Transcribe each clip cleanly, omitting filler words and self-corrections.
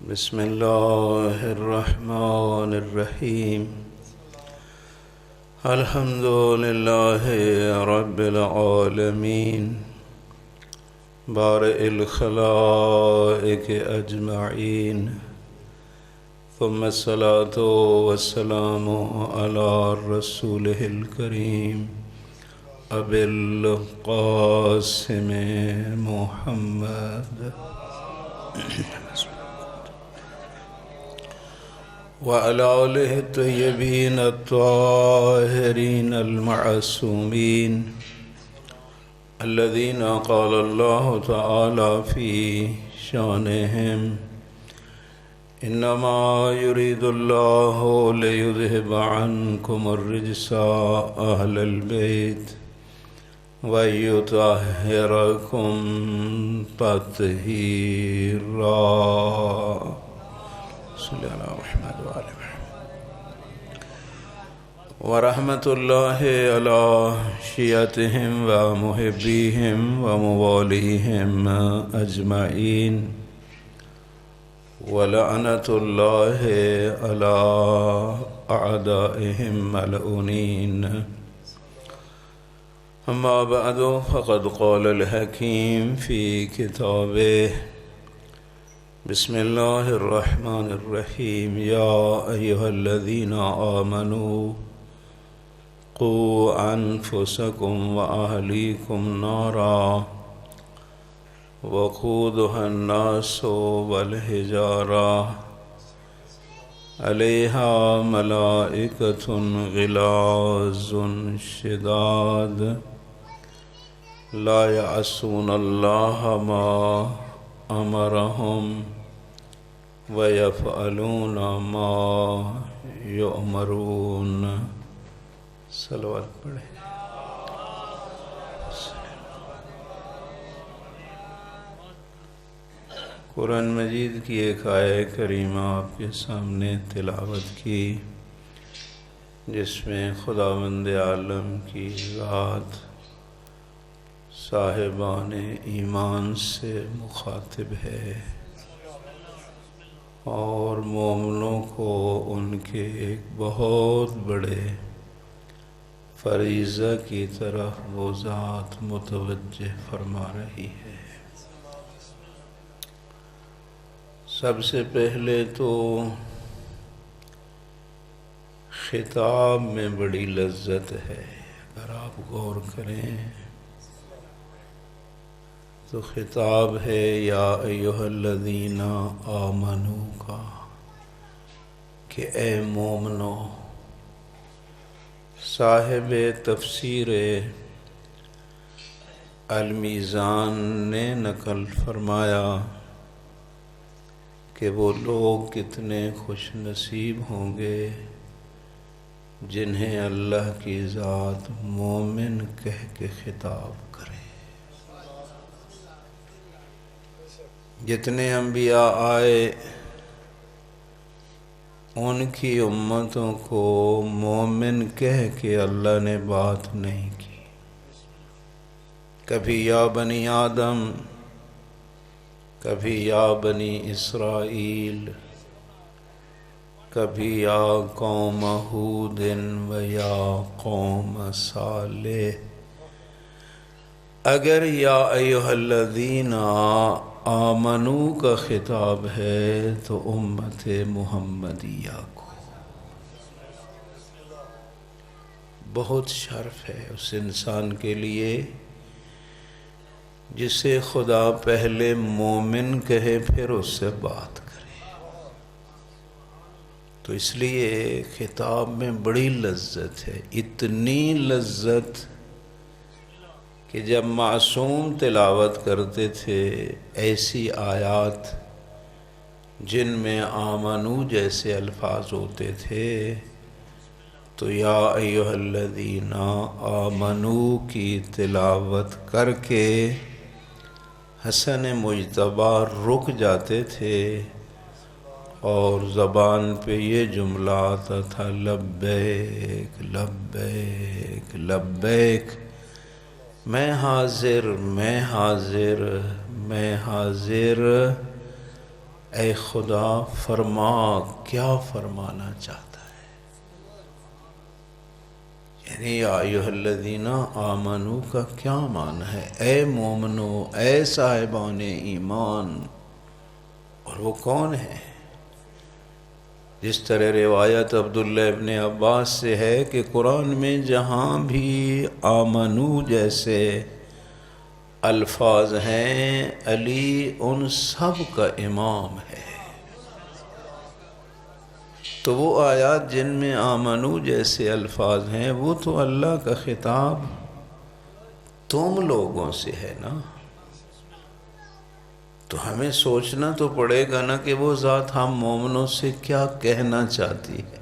بسم الله الرحمن الرحيم الحمد لله رب العالمين بارئ الخلائق أجمعين ثم الصلاة والسلام على رسوله الكريم أبي القاسم محمد وعلى آله الطيبين الطاهرين المعصومين الذين قال الله تعالى في شانهم إنما يريد الله ليذهب عنكم الرجس أهل البيت ويطهركم تطهيرا صلی اللہ محمد وآل محمد ورحمة الله على شيعتهم ومحبيهم ومواليهم أجمعين ولعنة الله على أعدائهم ملعونين أما بعد فقد قال الحكيم في كتابه بسم الله الرحمن الرحيم يا أيها الذين آمنوا قوا أنفسكم وأهليكم نارا وقودها الناس والحجارة عليها ملائكة غلاظ شداد لا يعصون الله ما أمرهم ويفعلون ما يؤمرون صلوات پڑھیں قرآن مجید کی ایک آیہ کریمہ آپ کے سامنے تلاوت کی جس میں خداوند عالم کی ذات صاحبان ایمان سے مخاطب ہے اور مومنوں کو ان کے ایک بہت بڑے فریضہ کی طرف وہ ذات متوجہ فرما رہی ہے۔ سب سے پہلے تو خطاب میں بڑی لذت ہے، اگر آپ غور کریں تو خطاب ہے یا ایھا الذین آمنو کا، کہ اے مومنو۔ صاحب تفسیر المیزان نے نقل فرمایا کہ وہ لوگ کتنے خوش نصیب ہوں گے جنہیں اللہ کی ذات مومن کہہ کے خطاب کرے۔ جتنے انبیاء آئے ان کی امتوں کو مومن کہہ کے اللہ نے بات نہیں کی۔ کبھی یا بنی آدم، کبھی یا بنی اسرائیل، کبھی یا قوم ہود و یا قوم صالح۔ اگر یا ایھا الذین آمنو کا خطاب ہے تو امت محمدیہ کو بہت شرف ہے اس انسان کے لیے جسے خدا پہلے مومن کہے پھر اس سے بات کرے۔ تو اس لیے خطاب میں بڑی لذت ہے، اتنی لذت کہ جب معصوم تلاوت کرتے تھے ایسی آیات جن میں آمنو جیسے الفاظ ہوتے تھے تو یا ایھا الذین آمنو کی تلاوت کر کے حسن مجتبی رک جاتے تھے اور زبان پہ یہ جملہ آتا تھا لبیک لبیک لبیک، میں حاضر میں حاضر میں حاضر، اے خدا فرما کیا فرمانا چاہتا ہے. یعنی یا ایھا الذین آمنو کا کیا معنی ہے؟ اے مومنو، اے صاحبان ایمان. اور وہ کون ہے؟ جس طرح روایت عبداللہ ابن عباس سے ہے کہ قرآن میں جہاں بھی آمنو جیسے الفاظ ہیں، علی ان سب کا امام ہے. تو وہ آیات جن میں آمنو جیسے الفاظ ہیں وہ تو اللہ کا خطاب تم لوگوں سے ہے نا. تو ہمیں سوچنا تو پڑے گا نا کہ وہ ذات ہم مومنوں سے کیا کہنا چاہتی ہے.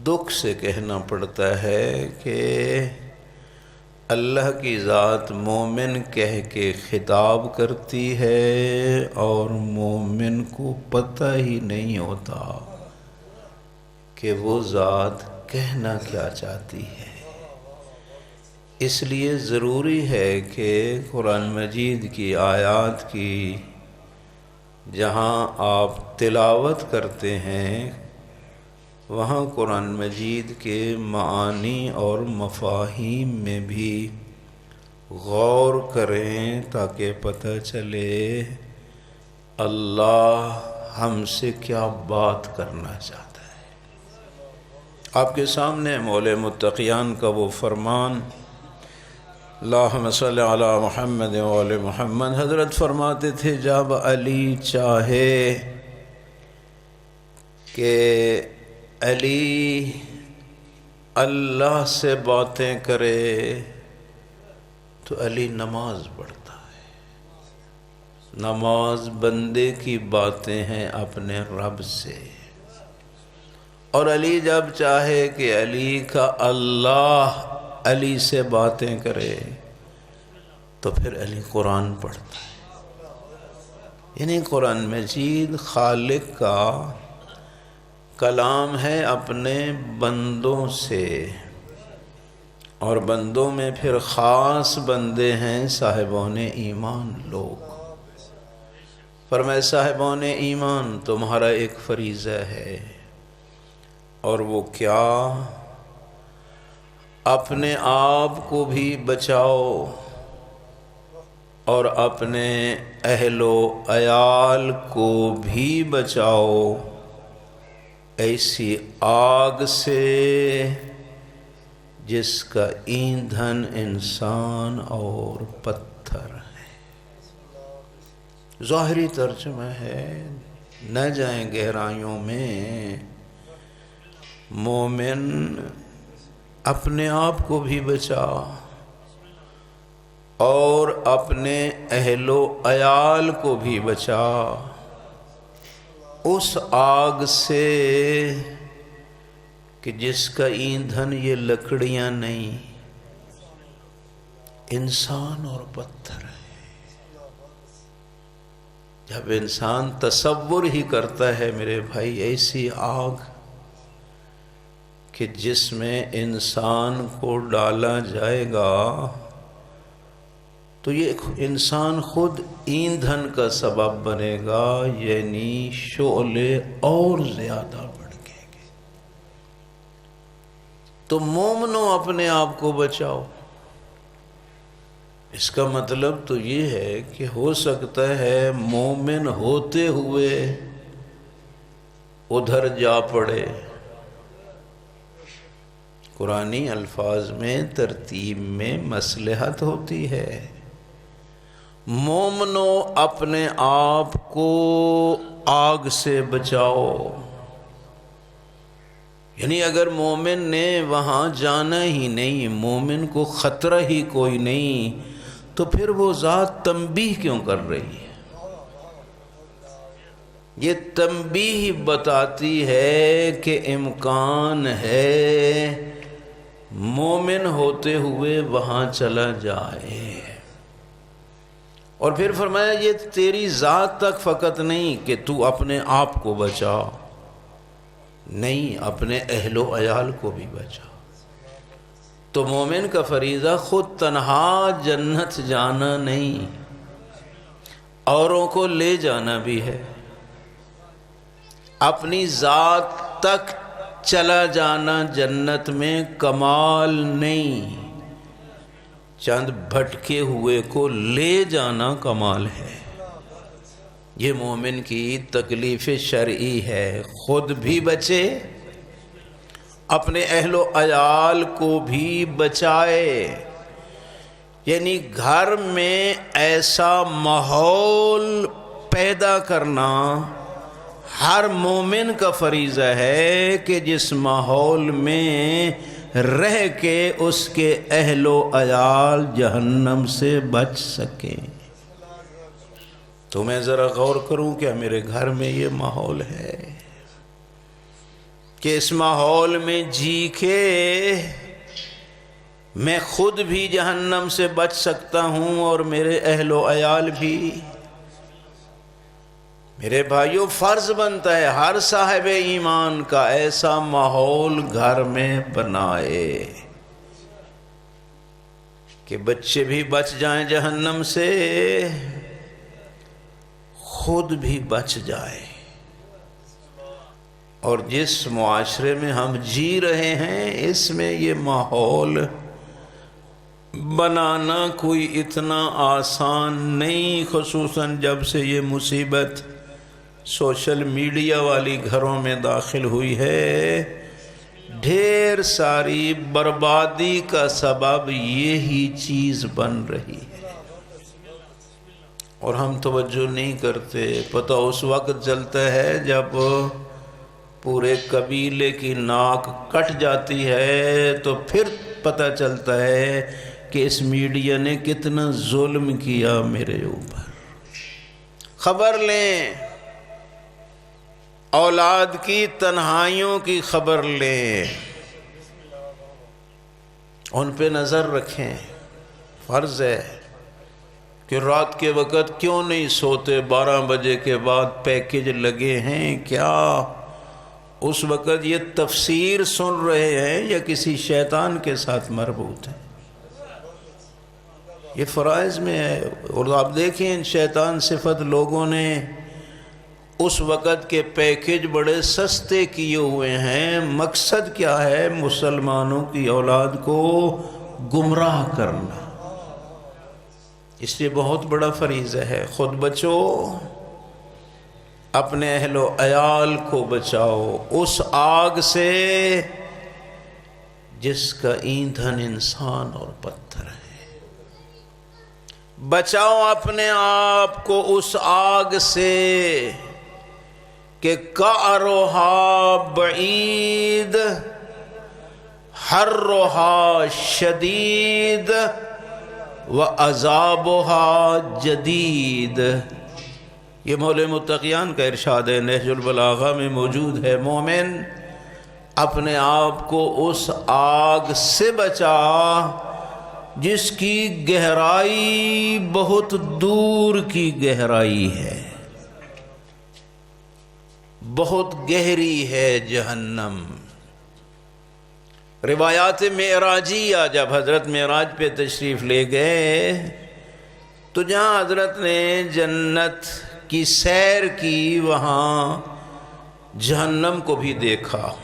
دکھ سے کہنا پڑتا ہے کہ اللہ کی ذات مومن کہہ کے خطاب کرتی ہے اور مومن کو پتہ ہی نہیں ہوتا کہ وہ ذات کہنا کیا چاہتی ہے. اس لیے ضروری ہے کہ قرآن مجید کی آیات کی جہاں آپ تلاوت کرتے ہیں وہاں قرآن مجید کے معانی اور مفاہیم میں بھی غور کریں تاکہ پتہ چلے اللہ ہم سے کیا بات کرنا چاہتا ہے. آپ کے سامنے مولے متقیان کا وہ فرمان اللہم صلی علی محمد وآل محمد. حضرت فرماتے تھے جب علی چاہے کہ علی اللہ سے باتیں کرے تو علی نماز پڑھتا ہے. نماز بندے کی باتیں ہیں اپنے رب سے. اور علی جب چاہے کہ علی کا اللہ علی سے باتیں کرے تو پھر علی قرآن پڑھتا ہے. یعنی قرآن مجید خالق کا کلام ہے اپنے بندوں سے، اور بندوں میں پھر خاص بندے ہیں صاحبان ایمان لوگ. فرمائے صاحبان ایمان تمہارا ایک فریضہ ہے، اور وہ کیا؟ اپنے آپ کو بھی بچاؤ اور اپنے اہل و عیال کو بھی بچاؤ ایسی آگ سے جس کا ایندھن انسان اور پتھر ہے. ظاہری ترجمہ ہے، نہ جائیں گہرائیوں میں. مومن اپنے آپ کو بھی بچا اور اپنے اہل و عیال کو بھی بچا اس آگ سے کہ جس کا ایندھن یہ لکڑیاں نہیں، انسان اور پتھر ہے. جب انسان تصور ہی کرتا ہے میرے بھائی ایسی آگ کہ جس میں انسان کو ڈالا جائے گا تو یہ انسان خود ایندھن کا سبب بنے گا، یعنی شعلے اور زیادہ بھڑکیں گے. تو مومنوں اپنے آپ کو بچاؤ. اس کا مطلب تو یہ ہے کہ ہو سکتا ہے مومن ہوتے ہوئے ادھر جا پڑے. قرآنی الفاظ میں ترتیب میں مصلحت ہوتی ہے. مومنو اپنے آپ کو آگ سے بچاؤ. یعنی اگر مومن نے وہاں جانا ہی نہیں، مومن کو خطرہ ہی کوئی نہیں، تو پھر وہ ذات تنبیہ کیوں کر رہی ہے؟ یہ تنبیہ بتاتی ہے کہ امکان ہے مومن ہوتے ہوئے وہاں چلا جائے. اور پھر فرمایا یہ تیری ذات تک فقط نہیں کہ تو اپنے آپ کو بچا، نہیں اپنے اہل و عیال کو بھی بچا. تو مومن کا فریضہ خود تنہا جنت جانا نہیں، اوروں کو لے جانا بھی ہے، اپنی ذات تک چلا جانا جنت میں کمال نہیں، چند بھٹکے ہوئے کو لے جانا کمال ہے۔ یہ مومن کی تکلیف شرعی ہے، خود بھی بچے، اپنے اہل و عیال کو بھی بچائے۔ یعنی گھر میں ایسا ماحول پیدا کرنا ہر مومن کا فریضہ ہے کہ جس ماحول میں رہ کے اس کے اہل و عیال جہنم سے بچ سکیں۔ تو میں ذرا غور کروں کیا میرے گھر میں یہ ماحول ہے کہ اس ماحول میں جی کے میں خود بھی جہنم سے بچ سکتا ہوں اور میرے اہل و عیال بھی؟ میرے بھائیوں، فرض بنتا ہے ہر صاحب ایمان کا ایسا ماحول گھر میں بنائے کہ بچے بھی بچ جائیں جہنم سے، خود بھی بچ جائے۔ اور جس معاشرے میں ہم جی رہے ہیں اس میں یہ ماحول بنانا کوئی اتنا آسان نہیں، خصوصاً جب سے یہ مصیبت سوشل میڈیا والی گھروں میں داخل ہوئی ہے۔ ڈھیر ساری بربادی کا سبب یہی چیز بن رہی ہے اور ہم توجہ نہیں کرتے۔ پتہ اس وقت چلتا ہے جب پورے قبیلے کی ناک کٹ جاتی ہے تو پھر پتہ چلتا ہے کہ اس میڈیا نے کتنا ظلم کیا میرے اوپر۔ خبر لیں، اولاد کی تنہائیوں کی خبر لیں، ان پہ نظر رکھیں۔ فرض ہے کہ رات کے وقت کیوں نہیں سوتے، 12 بجے کے بعد پیکج لگے ہیں کیا؟ اس وقت یہ تفسیر سن رہے ہیں یا کسی شیطان کے ساتھ مربوط ہیں؟ یہ فرائض میں ہے۔ اور آپ دیکھیں ان شیطان صفت لوگوں نے اس وقت کے پیکج بڑے سستے کیے ہوئے ہیں۔ مقصد کیا ہے؟ مسلمانوں کی اولاد کو گمراہ کرنا۔ اس لیے بہت بڑا فریضہ ہے، خود بچو، اپنے اہل و عیال کو بچاؤ اس آگ سے جس کا ایندھن انسان اور پتھر ہے۔ بچاؤ اپنے آپ کو اس آگ سے کہ کعرها بعید حرها شدید وعذابها جدید۔ یہ مولے متقیان کا ارشاد ہے، نہج البلاغہ میں موجود ہے۔ مومن اپنے آپ کو اس آگ سے بچا جس کی گہرائی بہت دور کی گہرائی ہے، بہت گہری ہے جہنم۔ روایات معراجیہ، جب حضرت معراج پہ تشریف لے گئے تو جہاں حضرت نے جنت کی سیر کی وہاں جہنم کو بھی دیکھا،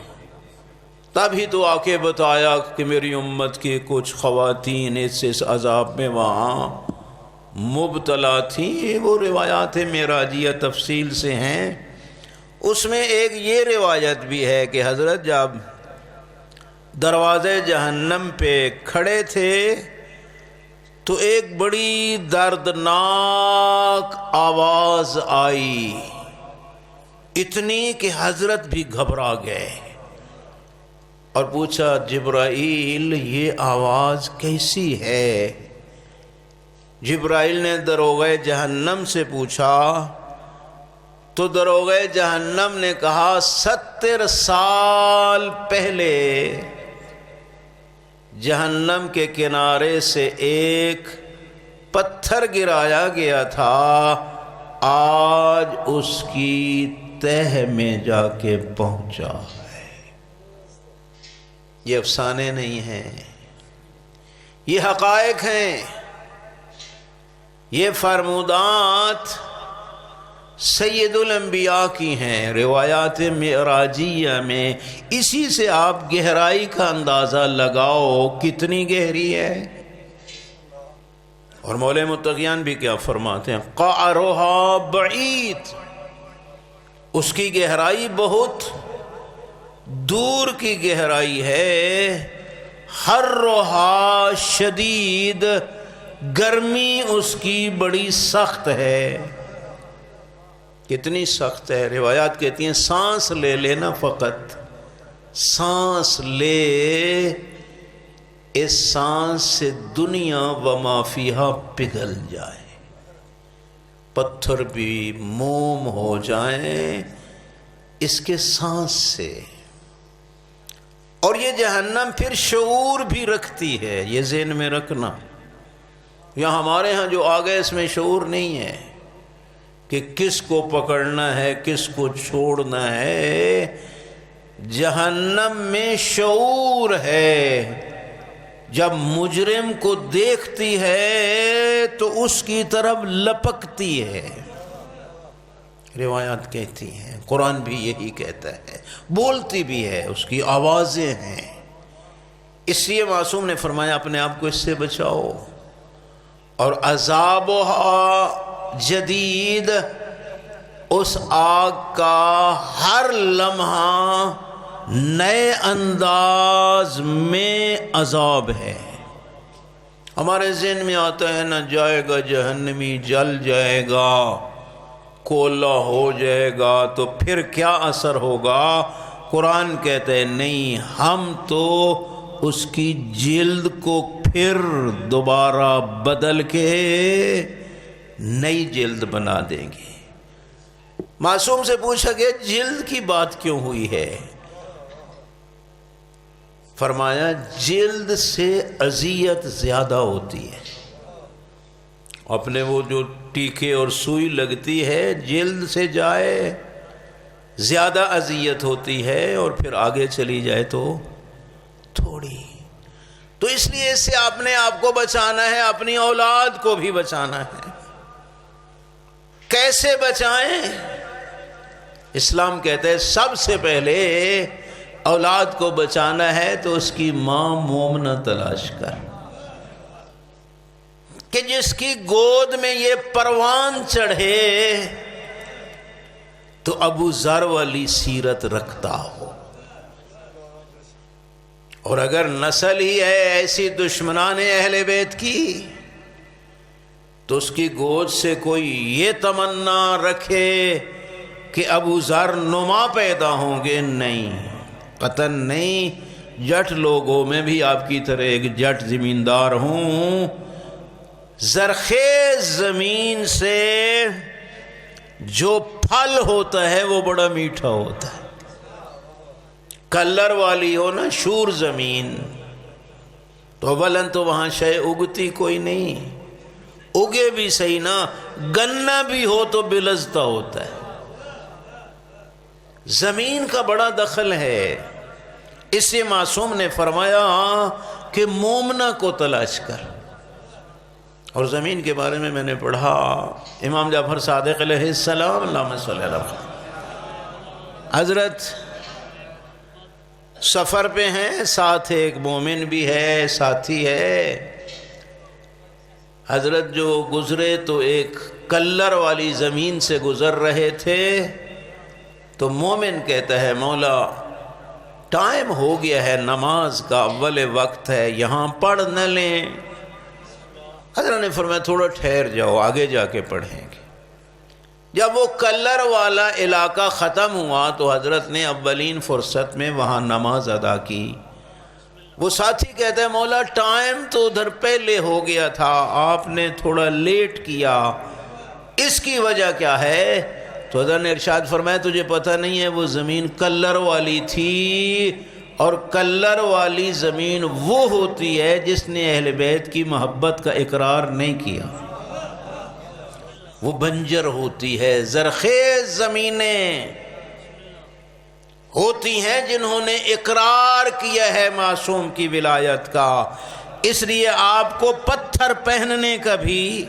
تبھی تو آ کے بتایا کہ میری امت کی کچھ خواتین اس عذاب میں وہاں مبتلا تھیں۔ وہ روایات معراجیہ تفصیل سے ہیں۔ اس میں ایک یہ روایت بھی ہے کہ حضرت جب دروازے جہنم پہ کھڑے تھے تو ایک بڑی دردناک آواز آئی، اتنی کہ حضرت بھی گھبرا گئے اور پوچھا جبرائیل یہ آواز کیسی ہے؟ جبرائیل نے دروغہ جہنم سے پوچھا تو دروغہ جہنم نے کہا 70 سال پہلے جہنم کے کنارے سے ایک پتھر گرایا گیا تھا، آج اس کی تہ میں جا کے پہنچا ہے۔ یہ افسانے نہیں ہیں، یہ حقائق ہیں، یہ فرمودات سید الانبیاء کی ہیں، روایات معراجیہ میں، اسی سے آپ گہرائی کا اندازہ لگاؤ کتنی گہری ہے۔ اور مولا متقیان بھی کیا فرماتے ہیں، قعرها بعید، اس کی گہرائی بہت دور کی گہرائی ہے، حرها شدید، گرمی اس کی بڑی سخت ہے۔ کتنی سخت ہے؟ روایات کہتی ہیں سانس لے لینا، فقط سانس لے، اس سانس سے دنیا و ما فیہا پگھل جائے، پتھر بھی موم ہو جائیں اس کے سانس سے۔ اور یہ جہنم پھر شعور بھی رکھتی ہے، یہ ذہن میں رکھنا۔ یہاں ہمارے ہاں جو آ گئے اس میں شعور نہیں ہے کہ کس کو پکڑنا ہے کس کو چھوڑنا ہے۔ جہنم میں شعور ہے، جب مجرم کو دیکھتی ہے تو اس کی طرف لپکتی ہے۔ روایات کہتی ہیں، قرآن بھی یہی کہتا ہے، بولتی بھی ہے، اس کی آوازیں ہیں۔ اس لیے معصوم نے فرمایا اپنے آپ کو اس سے بچاؤ۔ اور عذابها جدید، اس آگ کا ہر لمحہ نئے انداز میں عذاب ہے۔ ہمارے ذہن میں آتا ہے نہ جائے گا جہنمی جل جائے گا، کولا ہو جائے گا تو پھر کیا اثر ہوگا؟ قرآن کہتے ہیں نہیں، ہم تو اس کی جلد کو پھر دوبارہ بدل کے نئی جلد بنا دیں گے۔ معصوم سے پوچھا گیا جلد کی بات کیوں ہوئی ہے؟ فرمایا جلد سے اذیت زیادہ ہوتی ہے۔ اپنے وہ جو ٹیکے اور سوئی لگتی ہے جلد سے جائے زیادہ اذیت ہوتی ہے، اور پھر آگے چلی جائے تو تھوڑی۔ تو اس لیے اس سے اپنے آپ کو بچانا ہے، اپنی اولاد کو بھی بچانا ہے۔ کیسے بچائیں؟ اسلام کہتا ہے سب سے پہلے اولاد کو بچانا ہے تو اس کی ماں مومنہ تلاش کر، کہ جس کی گود میں یہ پروان چڑھے تو ابو ذر والی سیرت رکھتا ہو۔ اور اگر نسل ہی ہے ایسی دشمنان اہل بیت کی تو اس کی گود سے کوئی یہ تمنا رکھے کہ ابو ذر نما پیدا ہوں گے، نہیں، قطعاً نہیں۔ جٹ لوگوں میں بھی آپ کی طرح ایک جٹ زمیندار ہوں، زرخیز زمین سے جو پھل ہوتا ہے وہ بڑا میٹھا ہوتا ہے۔ کلر والی ہو نا شور زمین تو اولن تو وہاں شے اگتی کوئی نہیں، اگے بھی صحیح نا، گنا بھی ہو تو بلزتا ہوتا ہے۔ زمین کا بڑا دخل ہے۔ اس سے معصوم نے فرمایا کہ مومنہ کو تلاش کر۔ اور زمین کے بارے میں نے پڑھا، امام جعفر صادق علیہ السلام، اللہم صلی اللہ علیہ وسلم، حضرت سفر پہ ہیں، ساتھ ایک مومن بھی ہے، ساتھی ہے۔ حضرت جو گزرے تو ایک کلر والی زمین سے گزر رہے تھے، تو مومن کہتا ہے مولا ٹائم ہو گیا ہے، نماز کا اول وقت ہے، یہاں پڑھ نہ لیں۔ حضرت نے فرمایا تھوڑا ٹھہر جاؤ، آگے جا کے پڑھیں گے۔ جب وہ کلر والا علاقہ ختم ہوا تو حضرت نے اولین فرصت میں وہاں نماز ادا کی۔ وہ ساتھی کہتا ہے مولا ٹائم تو ادھر پہلے ہو گیا تھا، آپ نے تھوڑا لیٹ کیا، اس کی وجہ کیا ہے؟ تو حضرت نے ارشاد فرمایا تجھے پتہ نہیں ہے وہ زمین کلر والی تھی، اور کلر والی زمین وہ ہوتی ہے جس نے اہل بیت کی محبت کا اقرار نہیں کیا، وہ بنجر ہوتی ہے۔ زرخیز زمینیں ہوتی ہیں جنہوں نے اقرار کیا ہے معصوم کی ولایت کا۔ اس لیے آپ کو پتھر پہننے کا بھی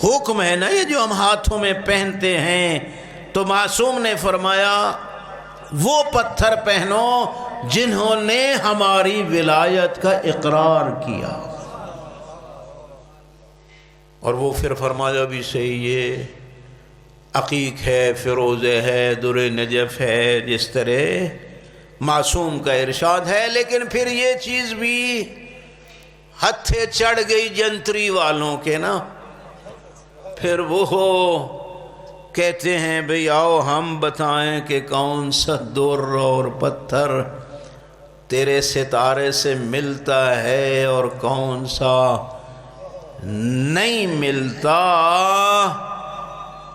حکم ہے نا یہ جو ہم ہاتھوں میں پہنتے ہیں، تو معصوم نے فرمایا وہ پتھر پہنو جنہوں نے ہماری ولایت کا اقرار کیا۔ اور وہ پھر فرمایا بھی صحیح، یہ عقیق ہے، فیروزے ہے، در نجف ہے، جس طرح معصوم کا ارشاد ہے۔ لیکن پھر یہ چیز بھی ہتھے چڑھ گئی جنتری والوں کے نا، پھر وہ کہتے ہیں بھئی آؤ ہم بتائیں کہ کون سا در اور پتھر تیرے ستارے سے ملتا ہے اور کون سا نہیں ملتا۔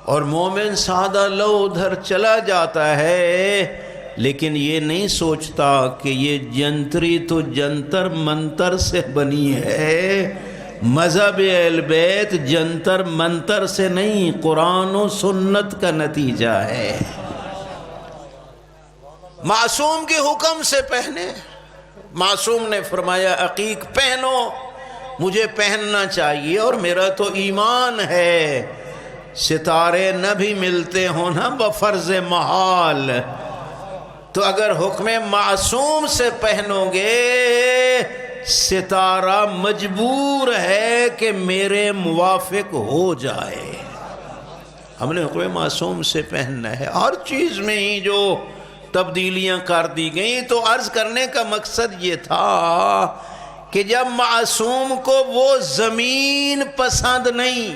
اور مومن سادہ لو ادھر چلا جاتا ہے، لیکن یہ نہیں سوچتا کہ یہ جنتری تو جنتر منتر سے بنی ہے۔ مذہب اہل بیت جنتر منتر سے نہیں، قرآن و سنت کا نتیجہ ہے۔ معصوم کے حکم سے پہنے، معصوم نے فرمایا عقیق پہنو، مجھے پہننا چاہیے، اور میرا تو ایمان ہے ستارے نہ بھی ملتے ہوں نا بفرض محال، تو اگر حکم معصوم سے پہنو گے ستارہ مجبور ہے کہ میرے موافق ہو جائے۔ ہم نے حکم معصوم سے پہننا ہے۔ ہر چیز میں ہی جو تبدیلیاں کر دی گئیں، تو عرض کرنے کا مقصد یہ تھا کہ جب معصوم کو وہ زمین پسند نہیں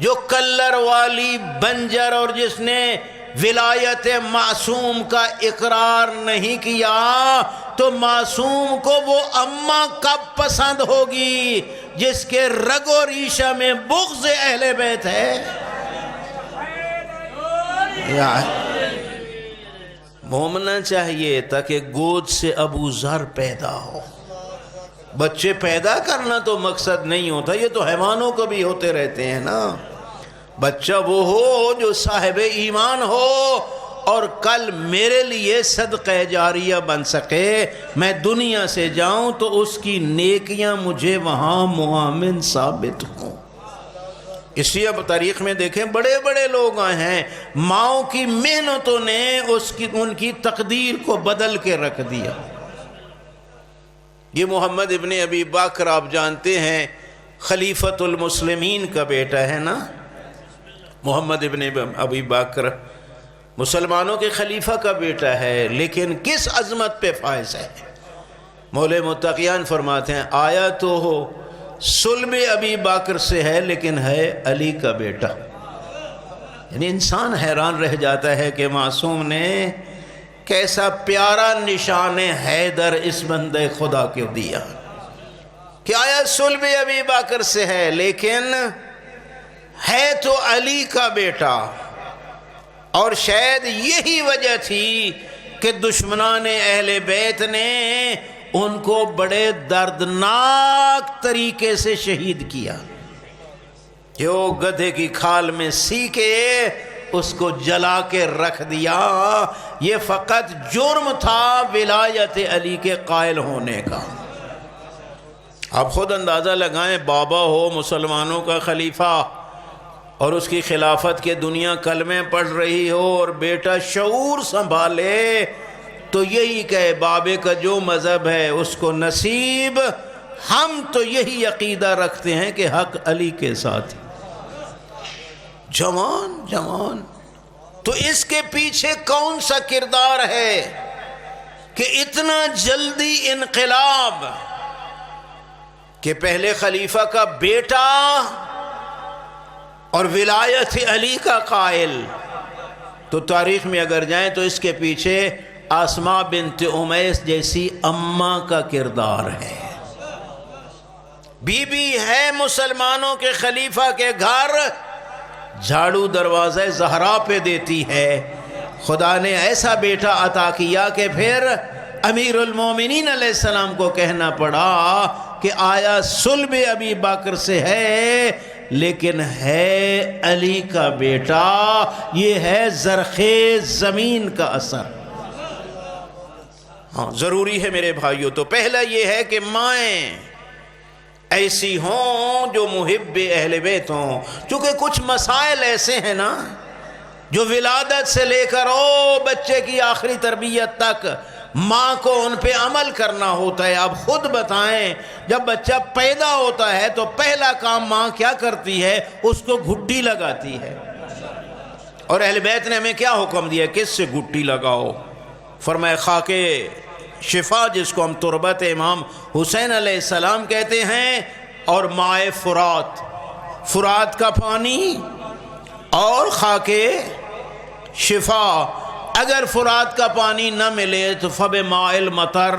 جو کلر والی بنجر، اور جس نے ولایت معصوم کا اقرار نہیں کیا، تو معصوم کو وہ اماں کب پسند ہوگی جس کے رگ و ریشہ میں بغض اہل بیت ہے؟ مومنا چاہیے تاکہ گود سے ابو ذر پیدا ہو۔ بچے پیدا کرنا تو مقصد نہیں ہوتا، یہ تو حیوانوں کو بھی ہوتے رہتے ہیں نا۔ بچہ وہ ہو جو صاحب ایمان ہو اور کل میرے لیے صدقہ جاریہ بن سکے، میں دنیا سے جاؤں تو اس کی نیکیاں مجھے وہاں معاون ثابت ہوں۔ اس لیے اب تاریخ میں دیکھیں بڑے بڑے لوگ آئے ہیں، ماؤں کی محنتوں نے ان کی تقدیر کو بدل کے رکھ دیا۔ یہ محمد ابن ابی بکر آپ جانتے ہیں خلیفۃ المسلمین کا بیٹا ہے نا، محمد ابن ابی بکر مسلمانوں کے خلیفہ کا بیٹا ہے، لیکن کس عظمت پہ فائز ہے۔ مولے متقیان فرماتے ہیں آیا تو ہو صلب ابی بکر سے ہے، لیکن ہے علی کا بیٹا۔ یعنی انسان حیران رہ جاتا ہے کہ معصوم نے کیسا پیارا نشان حیدر اس بندے خدا کو دیا کہ آیا صلب ابی بکر سے ہے، لیکن ہے تو علی کا بیٹا۔ اور شاید یہی وجہ تھی کہ دشمنان اہل بیت نے ان کو بڑے دردناک طریقے سے شہید کیا، کہ وہ گدھے کی کھال میں سی کے اس کو جلا کے رکھ دیا۔ یہ فقط جرم تھا ولایت علی کے قائل ہونے کا۔ آپ خود اندازہ لگائیں، بابا ہو مسلمانوں کا خلیفہ اور اس کی خلافت کے دنیا کلمے پڑھ رہی ہو، اور بیٹا شعور سنبھالے تو یہی کہے بابے کا جو مذہب ہے اس کو نصیب، ہم تو یہی عقیدہ رکھتے ہیں کہ حق علی کے ساتھ۔ جوان تو اس کے پیچھے کون سا کردار ہے کہ اتنا جلدی انقلاب، کہ پہلے خلیفہ کا بیٹا اور ولایت علی کا قائل۔ تو تاریخ میں اگر جائیں تو اس کے پیچھے آسماء بنت امیس جیسی اماں کا کردار ہے۔ بی بی ہے مسلمانوں کے خلیفہ کے گھر، جھاڑو دروازہ زہرا پہ دیتی ہے۔ خدا نے ایسا بیٹا عطا کیا کہ پھر امیر المومنین علیہ السلام کو کہنا پڑا کہ آیا صلب ابی بکر سے ہے، لیکن ہے علی کا بیٹا۔ یہ ہے زرخیز زمین کا اثر۔ ہاں ضروری ہے میرے بھائیوں، تو پہلا یہ ہے کہ مائیں ایسی ہوں جو محب اہل بیت ہوں. چونکہ کچھ مسائل ایسے ہیں نا جو ولادت سے لے کر بچے کی آخری تربیت تک ماں کو ان پہ عمل کرنا ہوتا ہے. آپ خود بتائیں، جب بچہ پیدا ہوتا ہے تو پہلا کام ماں کیا کرتی ہے؟ اس کو گھٹی لگاتی ہے. اور اہل بیت نے ہمیں کیا حکم دیا؟ کس سے گھٹی لگاؤ؟ فرمایا خاک شفا، جس کو ہم تربت امام حسین علیہ السلام کہتے ہیں، اور مائے فرات، فرات کا پانی اور خاک شفا. اگر فرات کا پانی نہ ملے تو فب مائل مطر،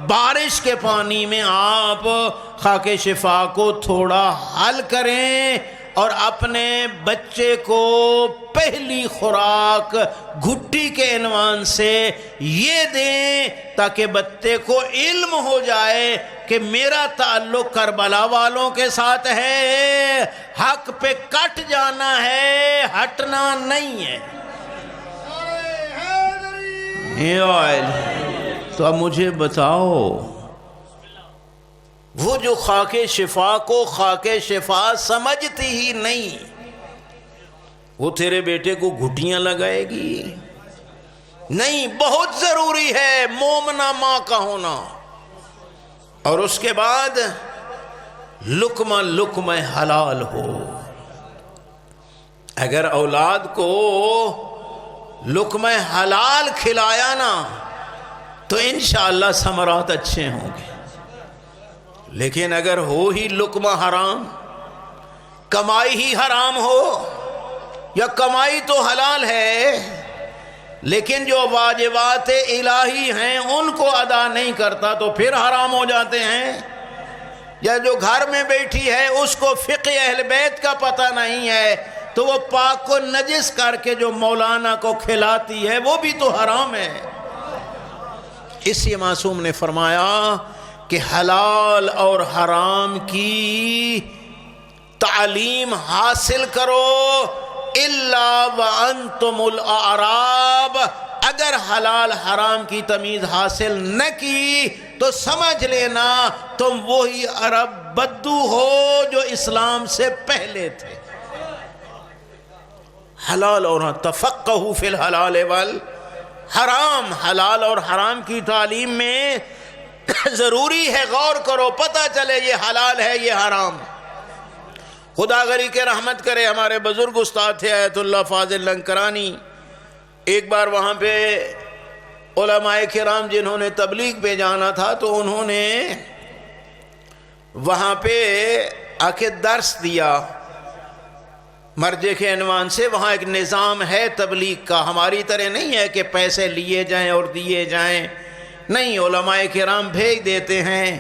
بارش کے پانی میں آپ خاک شفا کو تھوڑا حل کریں اور اپنے بچے کو پہلی خوراک گھٹی کے عنوان سے یہ دیں، تاکہ بچے کو علم ہو جائے کہ میرا تعلق کربلا والوں کے ساتھ ہے، حق پہ کٹ جانا ہے، ہٹنا نہیں ہے. تو اب مجھے بتاؤ، وہ جو خاک شفا کو خاک شفا سمجھتی ہی نہیں، وہ تیرے بیٹے کو گھٹیاں لگائے گی؟ نہیں. بہت ضروری ہے مومنہ ماں کا ہونا. اور اس کے بعد لقمہ لقمہ حلال ہو. اگر اولاد کو لقمہ حلال کھلایا نا تو انشاءاللہ ثمرات اچھے ہوں گے. لیکن اگر ہو ہی لقمہ حرام، کمائی ہی حرام ہو، یا کمائی تو حلال ہے لیکن جو واجبات الہی ہیں ان کو ادا نہیں کرتا تو پھر حرام ہو جاتے ہیں. یا جو گھر میں بیٹھی ہے اس کو فقہ اہل بیت کا پتہ نہیں ہے تو وہ پاک کو نجس کر کے جو مولانا کو کھلاتی ہے وہ بھی تو حرام ہے. اس لیے معصوم نے فرمایا کہ حلال اور حرام کی تعلیم حاصل کرو الا وانتم الاعراب. اگر حلال حرام کی تمیز حاصل نہ کی تو سمجھ لینا تم وہی عرب بدو ہو جو اسلام سے پہلے تھے. حلال اور تفقہوا فی الحلال والحرام، حلال اور حرام کی تعلیم میں ضروری ہے غور کرو، پتہ چلے یہ حلال ہے یہ حرام. خدا غری کے رحمت کرے، ہمارے بزرگ استاد تھے آیت اللہ فاضل لنکرانی. ایک بار وہاں پہ علماء کرام جنہوں نے تبلیغ پہ جانا تھا تو انہوں نے وہاں پہ آ کے درس دیا مرجع کے عنوان سے. وہاں ایک نظام ہے تبلیغ کا، ہماری طرح نہیں ہے کہ پیسے لیے جائیں اور دیے جائیں. نہیں، علماء کرام بھیج دیتے ہیں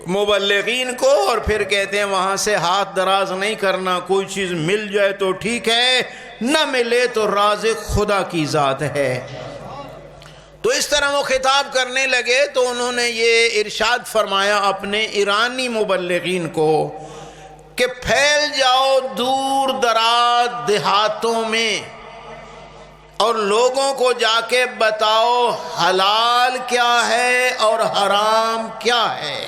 مبلغین کو اور پھر کہتے ہیں وہاں سے ہاتھ دراز نہیں کرنا، کوئی چیز مل جائے تو ٹھیک ہے، نہ ملے تو رازق خدا کی ذات ہے. تو اس طرح وہ خطاب کرنے لگے تو انہوں نے یہ ارشاد فرمایا اپنے ایرانی مبلغین کو کہ پھیل جاؤ دور دراز دیہاتوں میں اور لوگوں کو جا کے بتاؤ حلال کیا ہے اور حرام کیا ہے.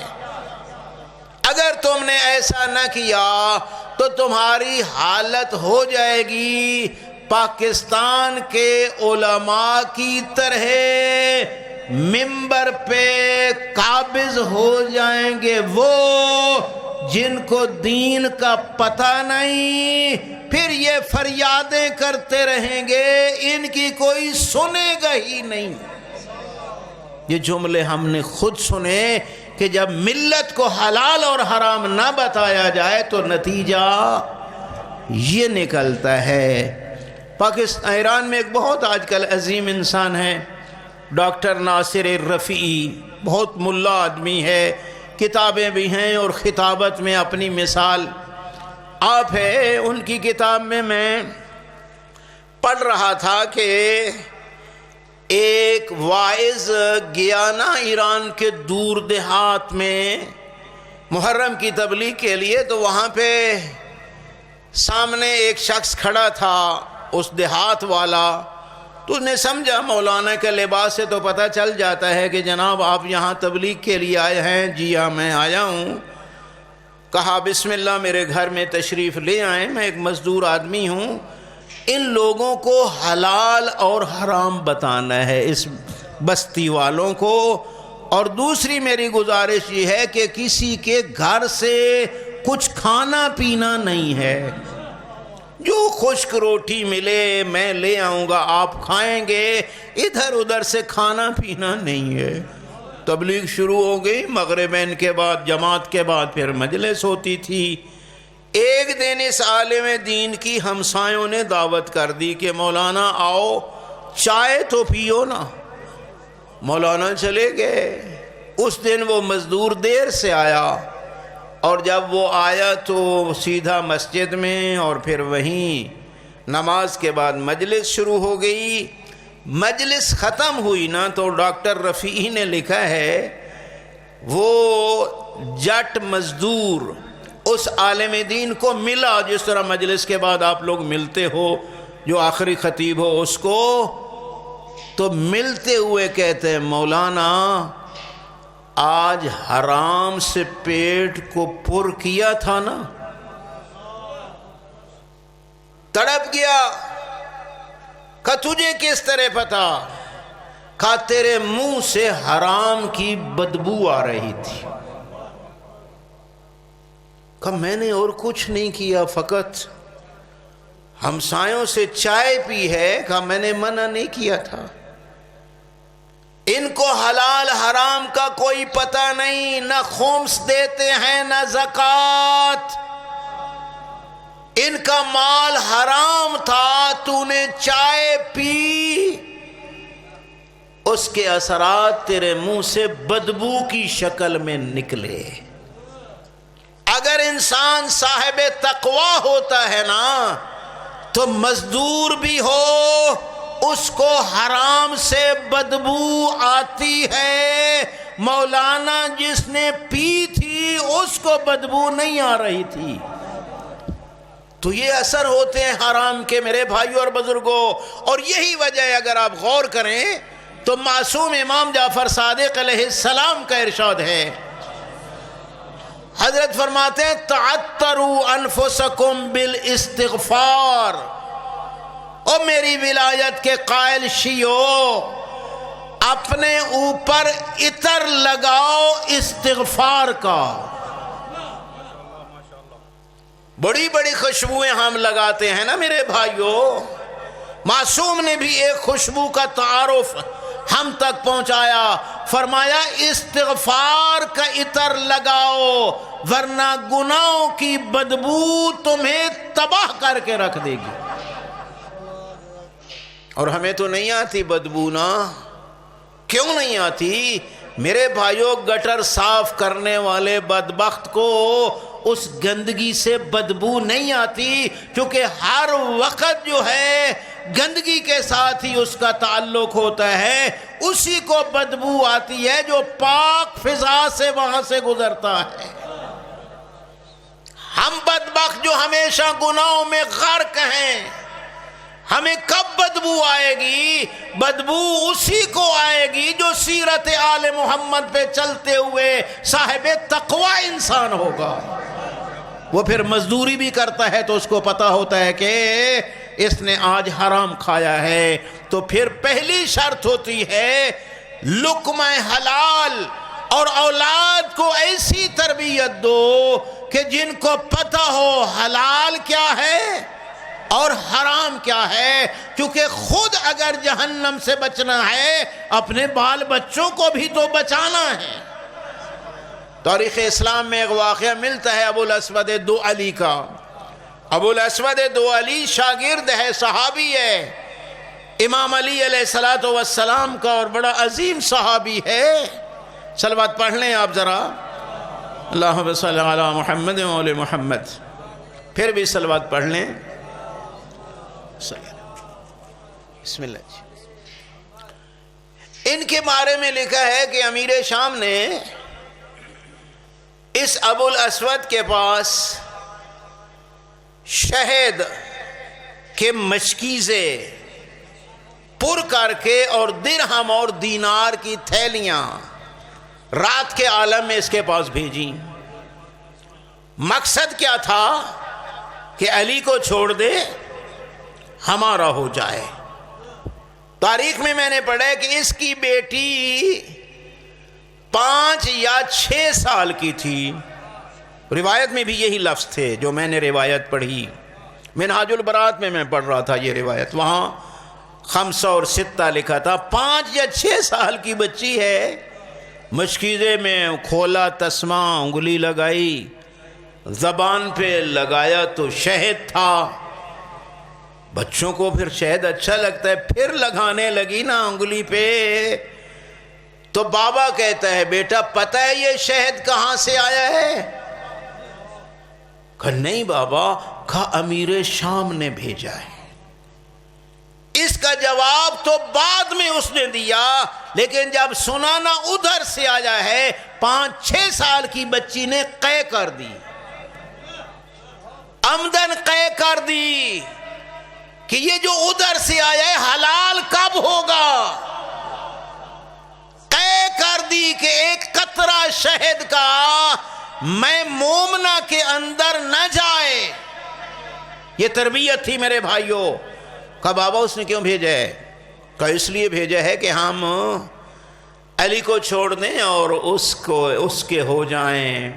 اگر تم نے ایسا نہ کیا تو تمہاری حالت ہو جائے گی پاکستان کے علماء کی طرح، منبر پہ قابض ہو جائیں گے وہ جن کو دین کا پتہ نہیں، پھر یہ فریادیں کرتے رہیں گے، ان کی کوئی سنے گا ہی نہیں. یہ جملے ہم نے خود سنے کہ جب ملت کو حلال اور حرام نہ بتایا جائے تو نتیجہ یہ نکلتا ہے. پاکستان ایران میں ایک بہت آج کل عظیم انسان ہے ڈاکٹر ناصر الرفیعی، بہت ملا آدمی ہے، کتابیں بھی ہیں اور خطابت میں اپنی مثال آپ ہے. ان کی کتاب میں پڑھ رہا تھا کہ ایک واعظ گیا نا ایران کے دور دیہات میں محرم کی تبلیغ کے لیے، تو وہاں پہ سامنے ایک شخص کھڑا تھا اس دیہات والا. تو اس نے سمجھا مولانا کے لباس سے تو پتہ چل جاتا ہے کہ جناب آپ یہاں تبلیغ کے لیے آئے ہیں. جی ہاں میں آیا ہوں. کہا بسم اللہ میرے گھر میں تشریف لے آئیں، میں ایک مزدور آدمی ہوں، ان لوگوں کو حلال اور حرام بتانا ہے اس بستی والوں کو، اور دوسری میری گزارش یہ ہے کہ کسی کے گھر سے کچھ کھانا پینا نہیں ہے، جو خشک روٹی ملے میں لے آؤں گا آپ کھائیں گے، ادھر ادھر سے کھانا پینا نہیں ہے۔ تبلیغ شروع ہو گئی، مغربین کے بعد جماعت کے بعد پھر مجلس ہوتی تھی۔ ایک دن اس عالم دین کی ہمسایوں نے دعوت کر دی کہ مولانا آؤ چائے تو پیو نا۔ مولانا چلے گئے۔ اس دن وہ مزدور دیر سے آیا، اور جب وہ آیا تو سیدھا مسجد میں، اور پھر وہیں نماز کے بعد مجلس شروع ہو گئی۔ مجلس ختم ہوئی نا تو ڈاکٹر رفیعی نے لکھا ہے وہ جٹ مزدور اس عالم دین کو ملا، جس طرح مجلس کے بعد آپ لوگ ملتے ہو، جو آخری خطیب ہو اس کو، تو ملتے ہوئے کہتے ہیں مولانا آج حرام سے پیٹ کو پر کیا تھا نا، تڑپ گیا۔ کہا تجھے کس طرح پتا؟ کہا تیرے منہ سے حرام کی بدبو آ رہی تھی۔ کہا میں نے اور کچھ نہیں کیا، فقط ہمسایوں سے چائے پی ہے۔ کہا میں نے منع نہیں کیا تھا۔ ان کو حلال حرام کا کوئی پتہ نہیں، نہ خمس دیتے ہیں نہ زکوٰۃ، ان کا مال حرام تھا، تو نے چائے پی، اس کے اثرات تیرے منہ سے بدبو کی شکل میں نکلے۔ اگر انسان صاحب تقوی ہوتا ہے نا تو مزدور بھی ہو اس کو حرام سے بدبو آتی ہے، مولانا جس نے پی تھی اس کو بدبو نہیں آ رہی تھی۔ تو یہ اثر ہوتے ہیں حرام کے میرے بھائیوں اور بزرگوں، اور یہی وجہ ہے اگر آپ غور کریں تو معصوم امام جعفر صادق علیہ السلام کا ارشاد ہے، حضرت فرماتے ہیں تعطروا انفسکم بالاستغفار۔ او میری ولایت کے قائل شیعو، اپنے اوپر عطر لگاؤ استغفار کا۔ بڑی بڑی خوشبوئیں ہم لگاتے ہیں نا میرے بھائیوں، معصوم نے بھی ایک خوشبو کا تعارف ہم تک پہنچایا، فرمایا استغفار کا عطر لگاؤ ورنہ گناہوں کی بدبو تمہیں تباہ کر کے رکھ دے گی۔ اور ہمیں تو نہیں آتی بدبو نا، کیوں نہیں آتی میرے بھائیوں؟ گٹر صاف کرنے والے بدبخت کو اس گندگی سے بدبو نہیں آتی، کیونکہ ہر وقت جو ہے گندگی کے ساتھ ہی اس کا تعلق ہوتا ہے، اسی کو بدبو آتی ہے جو پاک فضا سے وہاں سے گزرتا ہے۔ ہم بدبخت جو ہمیشہ گناہوں میں غرق ہیں، ہمیں کب بدبو آئے گی؟ بدبو اسی کو آئے گی جو سیرت آل محمد پہ چلتے ہوئے صاحب تقوی انسان ہوگا۔ وہ پھر مزدوری بھی کرتا ہے تو اس کو پتا ہوتا ہے کہ اس نے آج حرام کھایا ہے، تو پھر پہلی شرط ہوتی ہے لقمہ حلال، اور اولاد کو ایسی تربیت دو کہ جن کو پتہ ہو حلال کیا ہے اور حرام کیا ہے، کیونکہ خود اگر جہنم سے بچنا ہے اپنے بال بچوں کو بھی تو بچانا ہے۔ تاریخ اسلام میں ایک واقعہ ملتا ہے ابو الاسود دؤلی کا۔ ابو الاسود دؤلی شاگرد ہے، صحابی ہے امام علی علیہ السلام کا، اور بڑا عظیم صحابی ہے۔ صلوات پڑھ لیں آپ ذرا، اللہم صلی علی محمد و آل محمد، پھر بھی صلوات پڑھ لیں۔ بسم اللہ جی۔ ان کے بارے میں لکھا ہے کہ امیر شام نے اس ابو الاسود کے پاس شہد کے مشکیزے پر کر کے اور درہم اور دینار کی تھیلیاں رات کے عالم میں اس کے پاس بھیجیں، مقصد کیا تھا کہ علی کو چھوڑ دے ہمارا ہو جائے۔ تاریخ میں نے پڑھا کہ اس کی بیٹی 5 یا 6 سال کی تھی، روایت میں بھی یہی لفظ تھے جو میں نے روایت پڑھی، منہاج البراۃ میں پڑھ رہا تھا یہ روایت، وہاں 5 اور 6 لکھا تھا۔ 5 یا 6 سال کی بچی ہے، مشکیزے میں کھولا تسمہ، انگلی لگائی، زبان پہ لگایا تو شہد تھا۔ بچوں کو پھر شہد اچھا لگتا ہے، پھر لگانے لگی نا انگلی پہ، تو بابا کہتا ہے بیٹا پتہ ہے یہ شہد کہاں سے آیا ہے؟ کہا نہیں بابا، کہا امیر شام نے بھیجا ہے۔ اس کا جواب تو بعد میں اس نے دیا، لیکن جب سنا نا ادھر سے آیا ہے، 5-6 سال کی بچی نے قے کر دی، عمدن قے کر دی کہ یہ جو ادھر سے آیا ہے حلال کب ہوگا؟ قے کر دی کہ ایک قطرہ شہد کا میں مومنہ کے اندر نہ جائے۔ یہ تربیت تھی میرے بھائیوں۔ کہا بابا اس نے کیوں بھیجا ہے؟ کہا اس لیے بھیجا ہے کہ ہم علی کو چھوڑ دیں اور اس کے ہو جائیں۔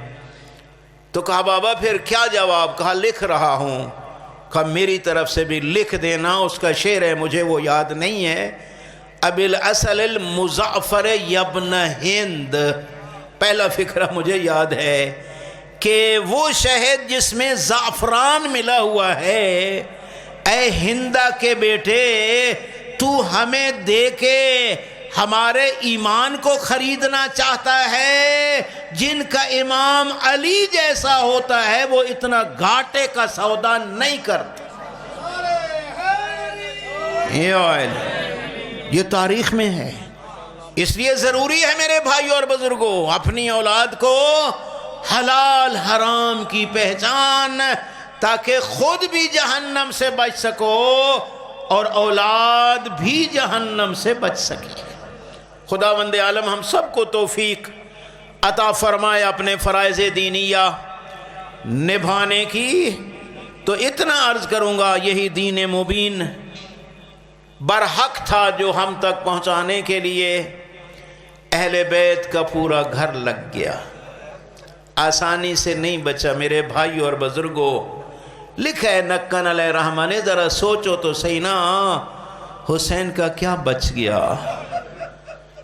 تو کہا بابا پھر کیا جواب؟ کہا لکھ رہا ہوں۔ کہا میری طرف سے بھی لکھ دینا، اس کا شعر ہے مجھے وہ یاد نہیں ہے۔ ابی الاسل المزعفر یبن ہند، پہلا فقرہ مجھے یاد ہے کہ وہ شہد جس میں زعفران ملا ہوا ہے، اے ہندہ کے بیٹے تو ہمیں دے کے ہمارے ایمان کو خریدنا چاہتا ہے؟ جن کا امام علی جیسا ہوتا ہے وہ اتنا گھاٹے کا سودا نہیں کرتا۔ یہ تاریخ میں ہے۔ اس لیے ضروری ہے میرے بھائیوں اور بزرگوں اپنی اولاد کو حلال حرام کی پہچان، تاکہ خود بھی جہنم سے بچ سکو اور اولاد بھی جہنم سے بچ سکے۔ خداوند عالم ہم سب کو توفیق عطا فرمائے اپنے فرائض دینیہ نبھانے کی۔ تو اتنا عرض کروں گا، یہی دین مبین برحق تھا جو ہم تک پہنچانے کے لیے اہل بیت کا پورا گھر لگ گیا، آسانی سے نہیں بچا میرے بھائی اور بزرگوں۔ لکھا ہے نقن علیہ رحمہ نے، ذرا سوچو تو صحیح نا، حسین کا کیا بچ گیا؟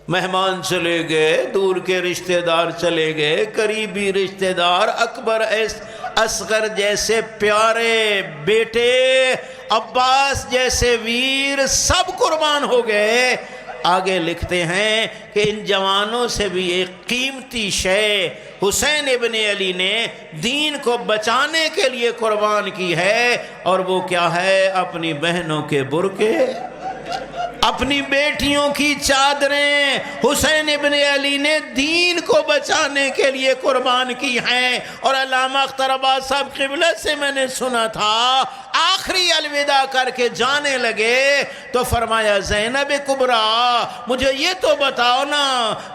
مہمان چلے گئے، دور کے رشتہ دار چلے گئے، قریبی رشتہ دار اکبر اصغر جیسے پیارے بیٹے، عباس جیسے ویر، سب قربان ہو گئے۔ آگے لکھتے ہیں کہ ان جوانوں سے بھی ایک قیمتی شے حسین ابن علی نے دین کو بچانے کے لیے قربان کی ہے، اور وہ کیا ہے؟ اپنی بہنوں کے برقعے، اپنی بیٹیوں کی چادریں حسین ابن علی نے دین کو بچانے کے لیے قربان کی ہیں۔ اور علامہ اختر عباس صاحب قبلہ سے میں نے سنا تھا، آخری الوداع کر کے جانے لگے تو فرمایا زینب کبریٰ مجھے یہ تو بتاؤ نا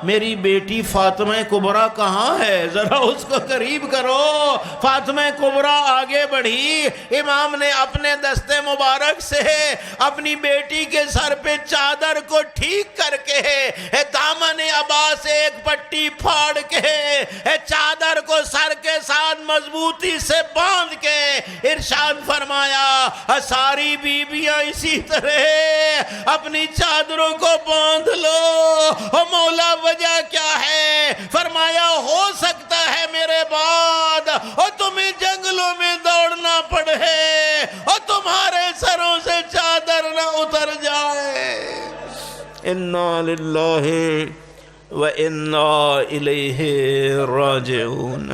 میری بیٹی فاطمہ کبریٰ کہاں ہے؟ ذرا اس کو قریب کرو۔ فاطمہ کبریٰ آگے بڑھی، امام نے اپنے دست مبارک سے اپنی بیٹی کے سر پہ چادر کو ٹھیک کر کے دامن عباس سے ایک پٹی پھاڑ کے چادر کو سر کے ساتھ مضبوطی سے باندھ کے ارشاد فرمایا ساری بیویاں اسی طرح اپنی چادروں کو باندھ لو۔ مولا وجہ کیا ہے؟ فرمایا ہو سکتا ہے میرے بعد اور تمہیں جنگلوں میں دوڑنا پڑے اور تمہارے سروں سے چادر نہ اتر جائے۔ انا للہ و انا الیہ راجعون۔